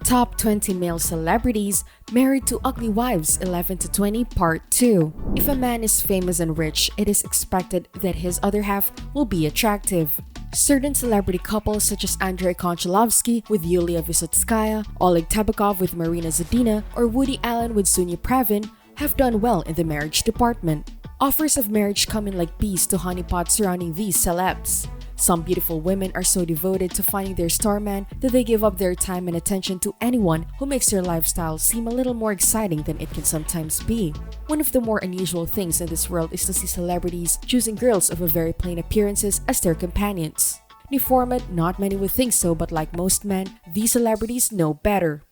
Top 20 Male Celebrities Married to Ugly Wives 11 to 20 Part 2. If a man is famous and rich, it is expected that his other half will be attractive. Certain celebrity couples such as Andrei Konchalovsky with Yulia Vysotskaya, Oleg Tabakov with Marina Zudina, or Woody Allen with Sun-y-Previn have done well in the marriage department. Offers of marriage come in like bees to honeypots surrounding these celebs. Some beautiful women are so devoted to finding their starman that they give up their time and attention to anyone who makes their lifestyle seem a little more exciting than it can sometimes be. One of the more unusual things in this world is to see celebrities choosing girls of a very plain appearances as their companions. Ni format, not many would think so, but like most men, these celebrities know better.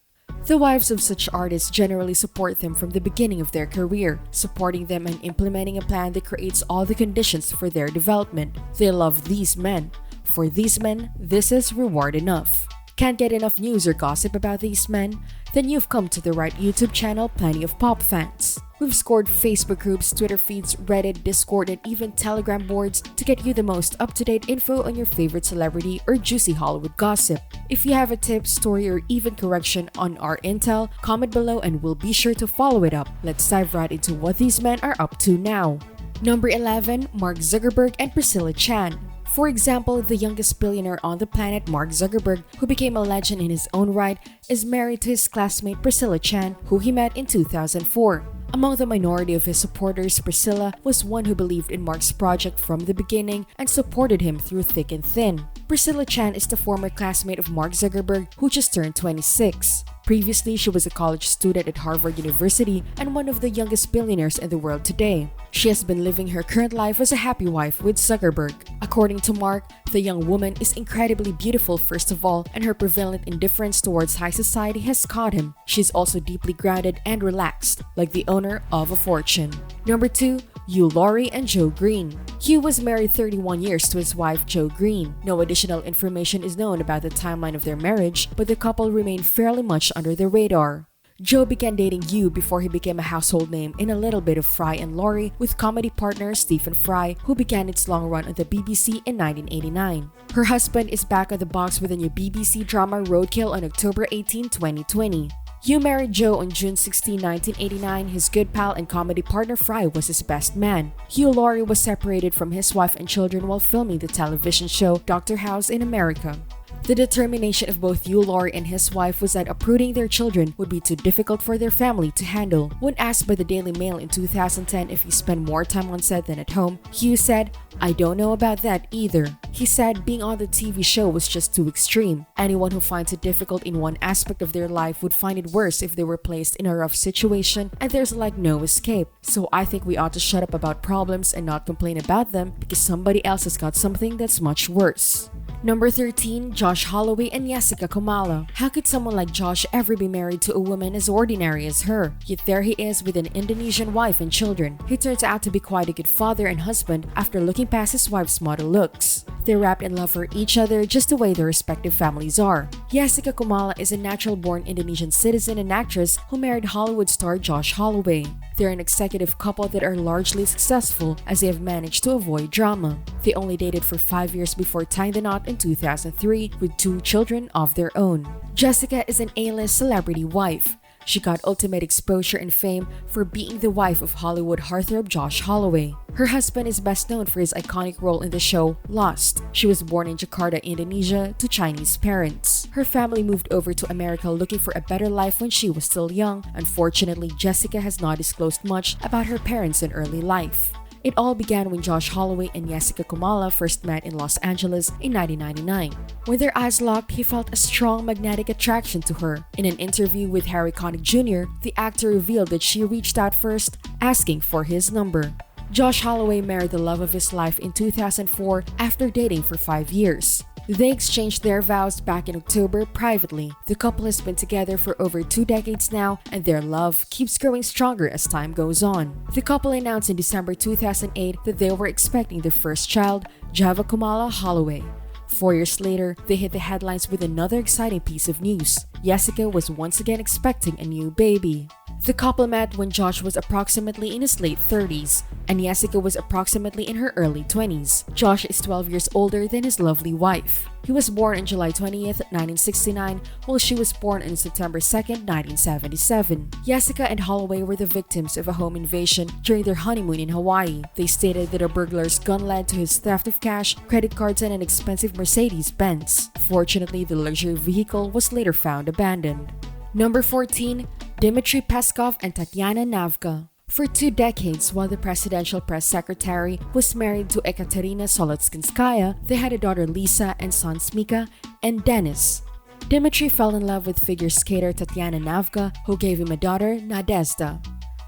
The wives of such artists generally support them from the beginning of their career, supporting them and implementing a plan that creates all the conditions for their development. They love these men. For these men, this is reward enough. Can't get enough news or gossip about these men? Then you've come to the right YouTube channel, Plenty of Pop Fans. We've scored Facebook groups, Twitter feeds, Reddit, Discord, and even Telegram boards to get you the most up-to-date info on your favorite celebrity or juicy Hollywood gossip. If you have a tip, story, or even correction on our intel, comment below and we'll be sure to follow it up. Let's dive right into what these men are up to now. Number 11. Mark Zuckerberg and Priscilla Chan. For example, the youngest billionaire on the planet, Mark Zuckerberg, who became a legend in his own right, is married to his classmate Priscilla Chan, who he met in 2004. Among the minority of his supporters, Priscilla was one who believed in Mark's project from the beginning and supported him through thick and thin. Priscilla Chan is the former classmate of Mark Zuckerberg, who just turned 26. Previously, she was a college student at Harvard University and one of the youngest billionaires in the world today. She has been living her current life as a happy wife with Zuckerberg. According to Mark, the young woman is incredibly beautiful first of all, and her prevalent indifference towards high society has caught him. She's also deeply grounded and relaxed, like the owner of a fortune. Number 2. Hugh Laurie and Joe Green. Hugh was married 31 years to his wife Joe Green. No additional information is known about the timeline of their marriage, but the couple remained fairly much under the radar. Joe began dating Hugh before he became a household name in a little bit of Fry and Laurie with comedy partner Stephen Fry, who began its long run on the BBC in 1989. Her husband is back on the box with a new BBC drama Roadkill on October 18, 2020. Hugh married Joe on June 16, 1989. His good pal and comedy partner Fry was his best man. Hugh Laurie was separated from his wife and children while filming the television show Dr. House in America. The determination of both Hugh Laurie and his wife was that uprooting their children would be too difficult for their family to handle. When asked by the Daily Mail in 2010 if he spent more time on set than at home, Hugh said, "I don't know about that either." He said being on the TV show was just too extreme. Anyone who finds it difficult in one aspect of their life would find it worse if they were placed in a rough situation, and there's like no escape. So I think we ought to shut up about problems and not complain about them because somebody else has got something that's much worse. Number 13. Josh Holloway and Jessica Kumala. How could someone like Josh ever be married to a woman as ordinary as her? Yet there he is with an Indonesian wife and children. He turns out to be quite a good father and husband after looking past his wife's model looks. They're wrapped in love for each other just the way their respective families are. Jessica Kumala is a natural-born Indonesian citizen and actress who married Hollywood star Josh Holloway. They're an executive couple that are largely successful as they have managed to avoid drama. They only dated for 5 years before tying the knot in 2003 with 2 children of their own. Jessica is an A-list celebrity wife. She got ultimate exposure and fame for being the wife of Hollywood heartthrob Josh Holloway. Her husband is best known for his iconic role in the show Lost. She was born in Jakarta, Indonesia, to Chinese parents. Her family moved over to America looking for a better life when she was still young. Unfortunately, Jessica has not disclosed much about her parents in early life. It all began when Josh Holloway and Jessica Kumala first met in Los Angeles in 1999. When their eyes locked, he felt a strong magnetic attraction to her. In an interview with Harry Connick Jr., the actor revealed that she reached out first, asking for his number. Josh Holloway married the love of his life in 2004 after dating for 5 years. They exchanged their vows back in October privately. The couple has been together for over 2 decades now, and their love keeps growing stronger as time goes on. The couple announced in December 2008 that they were expecting their first child, Java Kumala Holloway. 4 years later, they hit the headlines with another exciting piece of news. Jessica was once again expecting a new baby. The couple met when Josh was approximately in his late 30s, and Jessica was approximately in her early 20s. Josh is 12 years older than his lovely wife. He was born on July 20th, 1969, while she was born on September 2nd, 1977. Jessica and Holloway were the victims of a home invasion during their honeymoon in Hawaii. They stated that a burglar's gun led to his theft of cash, credit cards, and an expensive Mercedes-Benz. Fortunately, the luxury vehicle was later found abandoned. Number 14. Dmitry Peskov and Tatyana Navka. For 2 decades, while the presidential press secretary was married to Ekaterina Solotskaya, they had a daughter Lisa and sons Mika and Denis. Dmitry fell in love with figure skater Tatyana Navka, who gave him a daughter, Nadezhda.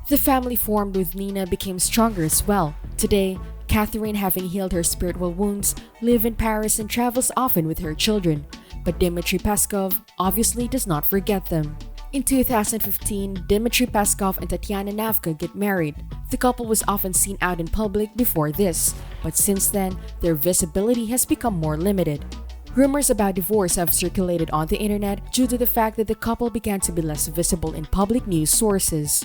The family formed with Nina became stronger as well. Today, Catherine, having healed her spiritual wounds, lives in Paris and travels often with her children. But Dmitry Peskov obviously does not forget them. In 2015, Dmitry Peskov and Tatyana Navka get married. The couple was often seen out in public before this, but since then, their visibility has become more limited. Rumors about divorce have circulated on the internet due to the fact that the couple began to be less visible in public news sources.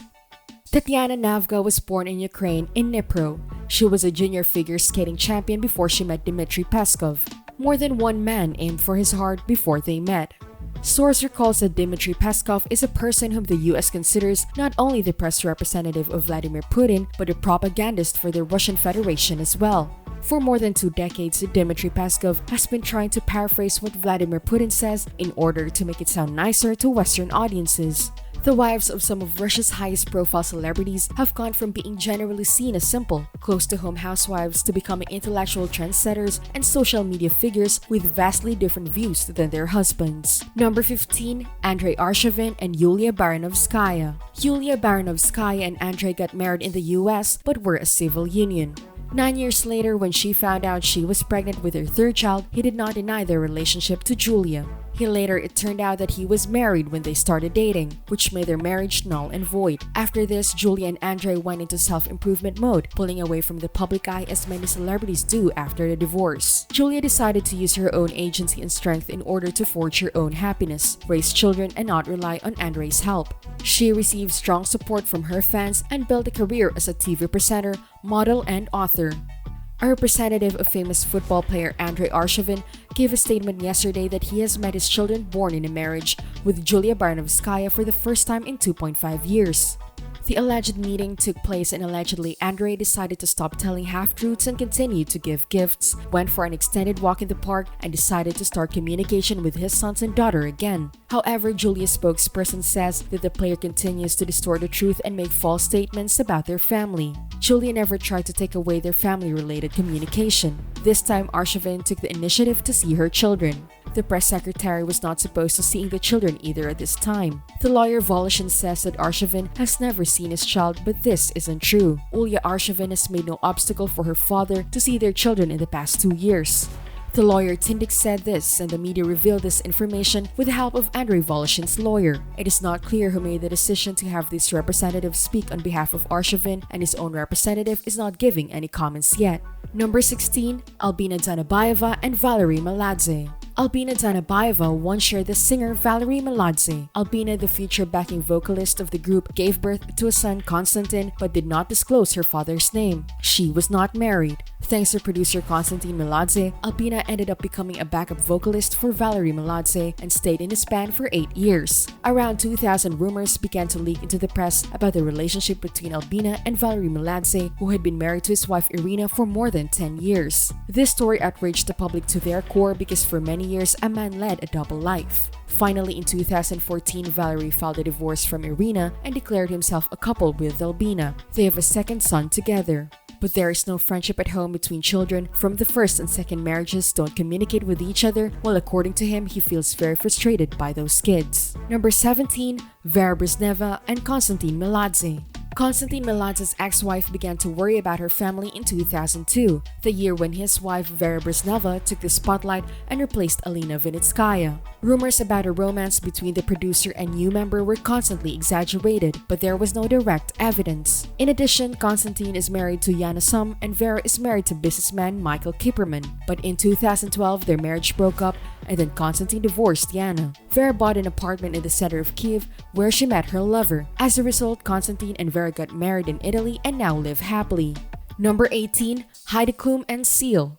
Tatyana Navka was born in Ukraine in Dnipro. She was a junior figure skating champion before she met Dmitry Peskov. More than one man aimed for his heart before they met. Source recalls that Dmitry Peskov is a person whom the US considers not only the press representative of Vladimir Putin, but a propagandist for the Russian Federation as well. For more than 2 decades, Dmitry Peskov has been trying to paraphrase what Vladimir Putin says in order to make it sound nicer to Western audiences. The wives of some of Russia's highest-profile celebrities have gone from being generally seen as simple, close-to-home housewives to becoming intellectual trendsetters and social media figures with vastly different views than their husbands. Number 15. Andrei Arshavin and Yulia Barynovskaya. Yulia Barynovskaya and Andrei got married in the US but were a civil union. 9 years later, when she found out she was pregnant with her 3rd child, he did not deny their relationship to Julia. It turned out that he was married when they started dating, which made their marriage null and void. After this, Julia and Andrei went into self-improvement mode, pulling away from the public eye as many celebrities do after the divorce. Julia decided to use her own agency and strength in order to forge her own happiness, raise children, and not rely on Andrei's help. She received strong support from her fans and built a career as a TV presenter, model, and author. A representative of famous football player Andrei Arshavin gave a statement yesterday that he has met his children born in a marriage with Yulia Barynovskaya for the first time in 2.5 years. The alleged meeting took place and allegedly Andrei decided to stop telling half-truths and continue to give gifts, went for an extended walk in the park, and decided to start communication with his sons and daughter again. However, Julia's spokesperson says that the player continues to distort the truth and make false statements about their family. Julia never tried to take away their family-related communication. This time, Arshavin took the initiative to see her children. The press secretary was not supposed to see the children either at this time. The lawyer Voloshin says that Arshavin has never seen his child, but this isn't true. Yulia Arshavin has made no obstacle for her father to see their children in the past 2 years. The lawyer Tindik said this, and the media revealed this information with the help of Andrei Voloshin's lawyer. It is not clear who made the decision to have this representative speak on behalf of Arshavin, and his own representative is not giving any comments yet. Number 16. Albina Dzhanabayeva and Valery Meladze. Albina Dzhanabayeva once shared the singer Valery Meladze. Albina, the future backing vocalist of the group, gave birth to a son, Konstantin, but did not disclose her father's name. She was not married. Thanks to producer Konstantin Meladze, Albina ended up becoming a backup vocalist for Valery Meladze and stayed in his band for 8 years. Around 2000, rumors began to leak into the press about the relationship between Albina and Valery Meladze, who had been married to his wife Irina for more than 10 years. This story outraged the public to their core because for many years, a man led a double life. Finally, in 2014, Valery filed a divorce from Irina and declared himself a couple with Albina. They have a second son together. But there is no friendship at home between children from the first and second marriages don't communicate with each other, while according to him, he feels very frustrated by those kids. Number 17. Vera Brezhneva and Konstantin Meladze. Konstantin Meladze's ex-wife began to worry about her family in 2002, the year when his wife Vera Brezhneva took the spotlight and replaced Alina Vysotskaya. Rumors about a romance between the producer and new member were constantly exaggerated, but there was no direct evidence. In addition, Konstantin is married to Yana Sum and Vera is married to businessman Michael Kipperman. But in 2012, their marriage broke up and then Konstantin divorced Yana. Vera bought an apartment in the center of Kiev where she met her lover. As a result, Konstantin and Vera got married in Italy and now live happily. Number 18. Heidi Klum and Seal.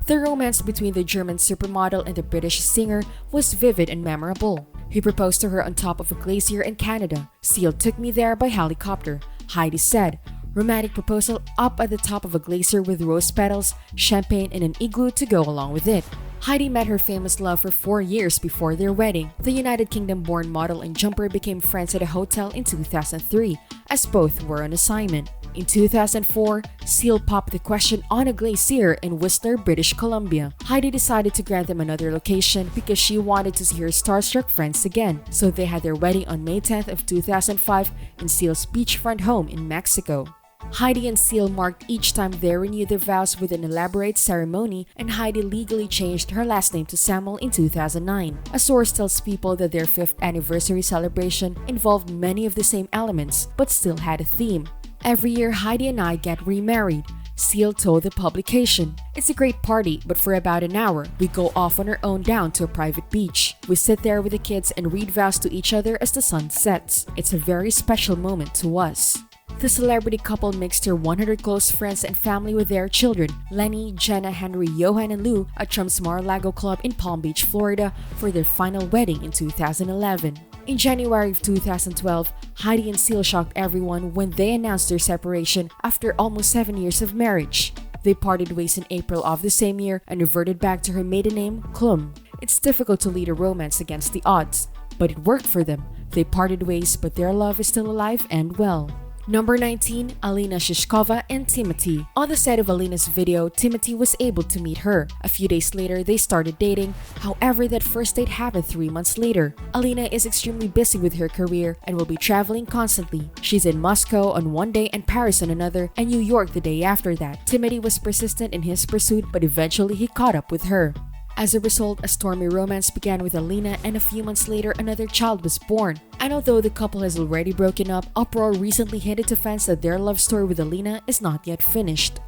The romance between the German supermodel and the British singer was vivid and memorable. He proposed to her on top of a glacier in Canada. Seal took me there by helicopter, Heidi said. Romantic proposal up at the top of a glacier with rose petals, champagne, and an igloo to go along with it. Heidi met her famous love for 4 years before their wedding. The United Kingdom-born model and jumper became friends at a hotel in 2003, as both were on assignment. In 2004, Seal popped the question on a glacier in Whistler, British Columbia. Heidi decided to grant them another location because she wanted to see her starstruck friends again, so they had their wedding on May 10th of 2005 in Seal's beachfront home in Mexico. Heidi and Seal marked each time they renewed their vows with an elaborate ceremony, and Heidi legally changed her last name to Samuel in 2009. A source tells people that their 5th anniversary celebration involved many of the same elements, but still had a theme. Every year, Heidi and I get remarried, Seal told the publication. It's a great party, but for about an hour, we go off on our own down to a private beach. We sit there with the kids and read vows to each other as the sun sets. It's a very special moment to us. The celebrity couple mixed their 100 close friends and family with their children, Lenny, Jenna, Henry, Johan, and Lou, at Trump's Mar-a-Lago Club in Palm Beach, Florida, for their final wedding in 2011. In January of 2012, Heidi and Seal shocked everyone when they announced their separation after almost 7 years of marriage. They parted ways in April of the same year and reverted back to her maiden name, Klum. It's difficult to lead a romance against the odds, but it worked for them. They parted ways, but their love is still alive and well. Number 19. Alina Shishkova and Timati. On the set of Alina's video, Timati was able to meet her. A few days later, they started dating. However, that first date happened 3 months later. Alina is extremely busy with her career and will be traveling constantly. She's in Moscow on one day and Paris on another, and New York the day after that. Timati was persistent in his pursuit, but eventually he caught up with her. As a result, a stormy romance began with Alina, and a few months later, another child was born. And although the couple has already broken up, uproar recently hinted to fans that their love story with Alina is not yet finished.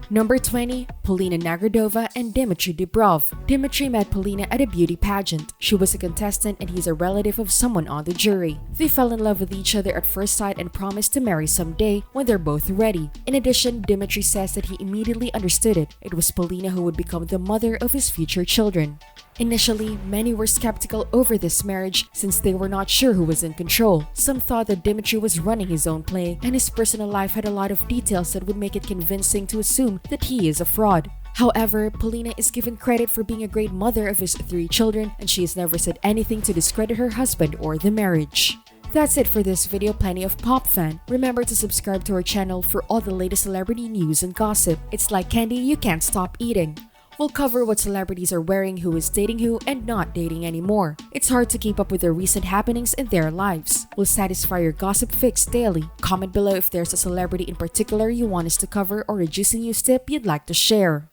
Number 20. Polina Nagradova and Dmitry Dibrov. Dmitry met Polina at a beauty pageant. She was a contestant and he's a relative of someone on the jury. They fell in love with each other at first sight and promised to marry someday when they're both ready. In addition, Dmitry says that he immediately understood it. It was Polina who would become the mother of his future children. Initially, many were skeptical over this marriage since they were not sure who was in control. Some thought that Dmitry was running his own play, and his personal life had a lot of details that would make it convincing to assume that he is a fraud. However, Polina is given credit for being a great mother of his 3 children, and she has never said anything to discredit her husband or the marriage. That's it for this video, Plenty of Pop Fan. Remember to subscribe to our channel for all the latest celebrity news and gossip. It's like candy you can't stop eating. We'll cover what celebrities are wearing, who is dating who, and not dating anymore. It's hard to keep up with the recent happenings in their lives. We'll satisfy your gossip fix daily. Comment below if there's a celebrity in particular you want us to cover or a juicy news tip you'd like to share.